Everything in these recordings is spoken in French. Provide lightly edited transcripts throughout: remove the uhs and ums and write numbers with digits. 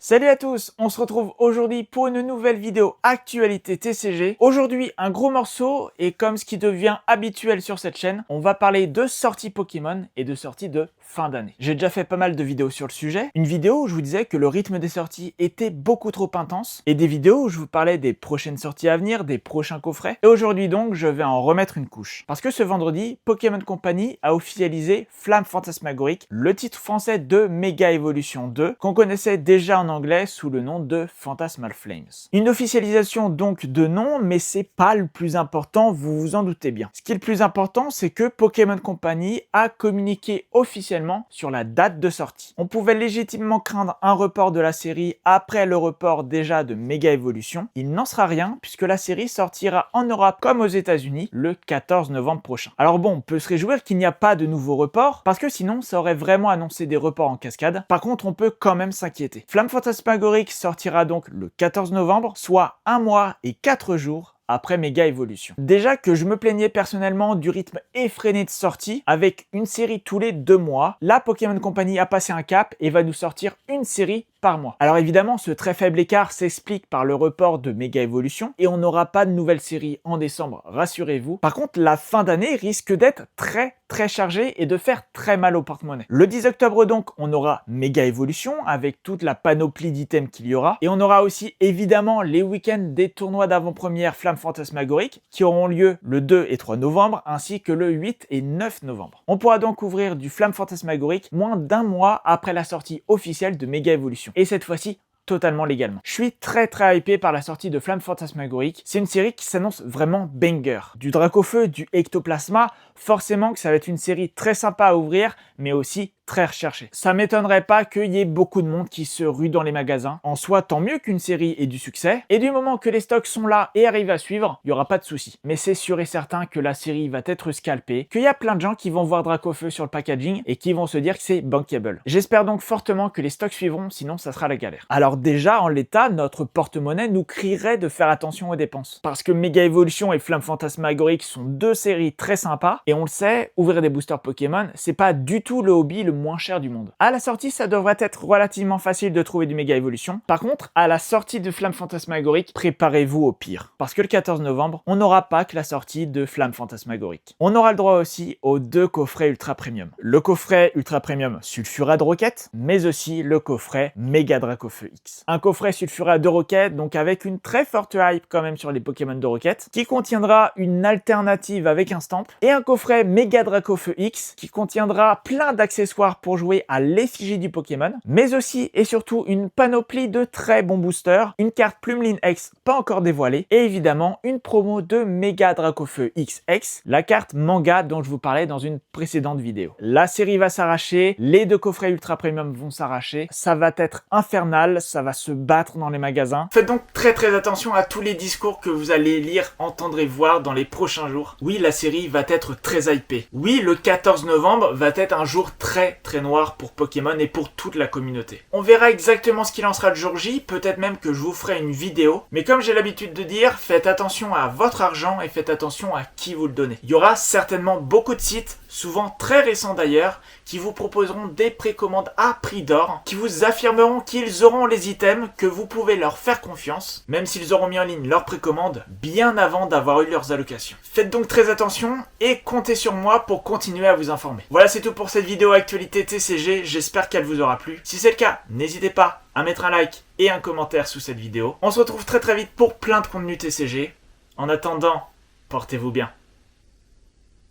Salut à tous, on se retrouve aujourd'hui pour une nouvelle vidéo actualité TCG. Aujourd'hui, un gros morceau et comme ce qui devient habituel sur cette chaîne, on va parler de sorties Pokémon et de sorties de fin d'année. J'ai déjà fait pas mal de vidéos sur le sujet. Une vidéo où je vous disais que le rythme des sorties était beaucoup trop intense et des vidéos où je vous parlais des prochaines sorties à venir, des prochains coffrets. Et aujourd'hui donc, je vais en remettre une couche. Parce que ce vendredi, Pokémon Company a officialisé Flamme Fantasmagorique, le titre français de Mega Evolution 2, qu'on connaissait déjà en anglais sous le nom de Phantasmal Flames. Une officialisation donc de nom, mais c'est pas le plus important, vous vous en doutez bien. Ce qui est le plus important, c'est que Pokémon Company a communiqué officiellement sur la date de sortie. On pouvait légitimement craindre un report de la série après le report déjà de Mega Evolution. Il n'en sera rien puisque la série sortira en Europe comme aux États-Unis le 14 novembre prochain. Alors bon, on peut se réjouir qu'il n'y a pas de nouveau report parce que sinon ça aurait vraiment annoncé des reports en cascade. Par contre, on peut quand même s'inquiéter. Flamme Fantasmagorique sortira donc le 14 novembre, soit 1 mois et 4 jours après Mega Evolution. Déjà que je me plaignais personnellement du rythme effréné de sortie, avec une série tous les 2 mois, la Pokémon Company a passé un cap et va nous sortir une série par mois. Alors évidemment, ce très faible écart s'explique par le report de Mega Evolution et on n'aura pas de nouvelle série en décembre, rassurez-vous. Par contre, la fin d'année risque d'être très chargée et de faire très mal au porte-monnaie. Le 10 octobre donc, on aura Mega Evolution avec toute la panoplie d'items qu'il y aura et on aura aussi évidemment les week-ends des tournois d'avant-première Flamme Fantasmagorique qui auront lieu le 2 et 3 novembre ainsi que le 8 et 9 novembre. On pourra donc ouvrir du Flamme Fantasmagorique moins d'1 mois après la sortie officielle de Mega Evolution. Et cette fois-ci, totalement légalement. Je suis très hypé par la sortie de Flamme Fantasmagorique. C'est une série qui s'annonce vraiment banger. Du Dracofeu, du Ectoplasma, forcément que ça va être une série très sympa à ouvrir, mais aussi très recherchée. Ça m'étonnerait pas qu'il y ait beaucoup de monde qui se rue dans les magasins. En soi, tant mieux qu'une série ait du succès. Et du moment que les stocks sont là et arrivent à suivre, il n'y aura pas de souci. Mais c'est sûr et certain que la série va être scalpée, qu'il y a plein de gens qui vont voir Dracofeu sur le packaging et qui vont se dire que c'est bankable. J'espère donc fortement que les stocks suivront, sinon ça sera la galère. Alors déjà, en l'état, notre porte-monnaie nous crierait de faire attention aux dépenses. Parce que Mega Evolution et Flamme Fantasmagorique sont deux séries très sympas, et on le sait, ouvrir des boosters Pokémon, c'est pas du tout le hobby le moins cher du monde. À la sortie, ça devrait être relativement facile de trouver du Mega Evolution. Par contre, à la sortie de Flamme Fantasmagorique, préparez-vous au pire. Parce que le 14 novembre, on n'aura pas que la sortie de Flamme Fantasmagorique. On aura le droit aussi aux 2 coffrets Ultra Premium. Le coffret Ultra Premium Sulfurade Rocket, mais aussi le coffret Mega Dracofeu X. Un coffret Sulfurade de Rocket, donc avec une très forte hype quand même sur les Pokémon de Rocket, qui contiendra une alternative avec un stamp, et un coffret Mega Dracofeu X, qui contiendra plein d'accessoires pour jouer à l'effigie du Pokémon, mais aussi et surtout une panoplie de très bons boosters, une carte Plumeline X pas encore dévoilée, et évidemment une promo de Mega Dracofeu XX, la carte manga dont je vous parlais dans une précédente vidéo. La série va s'arracher, les 2 coffrets Ultra Premium vont s'arracher, ça va être infernal, ça va se battre dans les magasins. Faites donc très attention à tous les discours que vous allez lire, entendre et voir dans les prochains jours. Oui, la série va être très hypée. Oui, le 14 novembre va être un jour très noir pour Pokémon et pour toute la communauté. On verra exactement ce qu'il en sera le jour J, peut-être même que je vous ferai une vidéo, mais comme j'ai l'habitude de dire, faites attention à votre argent et faites attention à qui vous le donnez. Il y aura certainement beaucoup de sites, souvent très récents d'ailleurs, qui vous proposeront des précommandes à prix d'or, qui vous affirmeront qu'ils auront les items, que vous pouvez leur faire confiance, même s'ils auront mis en ligne leur précommande bien avant d'avoir eu leurs allocations. Faites donc très attention et comptez sur moi pour continuer à vous informer. Voilà, c'est tout pour cette vidéo actualité TCG, j'espère qu'elle vous aura plu. Si c'est le cas, n'hésitez pas à mettre un like et un commentaire sous cette vidéo. On se retrouve très vite pour plein de contenu TCG. En attendant, portez-vous bien.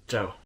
Ciao.